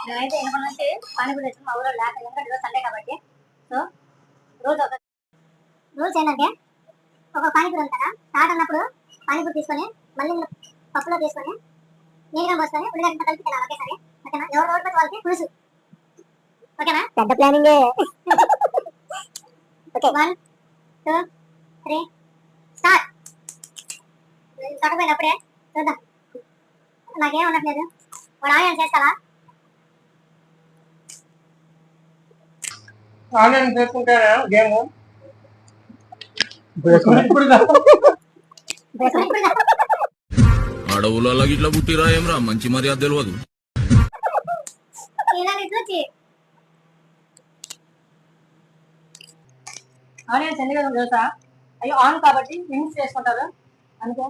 నేనైతే ఎనభై నుంచి పానీపూరి తెచ్చిన మా ఊళ్ళో లేక ఎందుకంటే ఈరోజు సండే కాబట్టి. సో రోజు ఒక రూల్స్ ఏంటంటే ఒక పానీపూరి ఉంటారా స్టార్ట్ అన్నప్పుడు పానీపూరి తీసుకొని మళ్ళీ పప్పులో తీసుకొని నీళ్ళగా పోసుకొని ఉల్లిగడ్డ కలిపి తినాలి ఒకేసారి. ఓకేనా? ఎవరు ఓడిపోతే వాళ్ళకి పులుసు. ఓకేనా? పెద్ద ప్లానింగ్. Okay 1 2 3 start. తగ్గపోయినప్పుడే చూద్దాం. నాకేం ఉండట్లేదు. వాడు ఆనియన్ చేస్తావా? ఆనియన్ చేసుకుంటారా గేమ్ అడవులలో ఇట్లా పుట్టిరా ఏమరా మంచి మర్యాద తెలియదు. ఆనియన్స్ ఎందుకు తెలుసా? అవి ఆన్ కాబట్టి మిక్స్ చేసుకుంటారు అందుకే.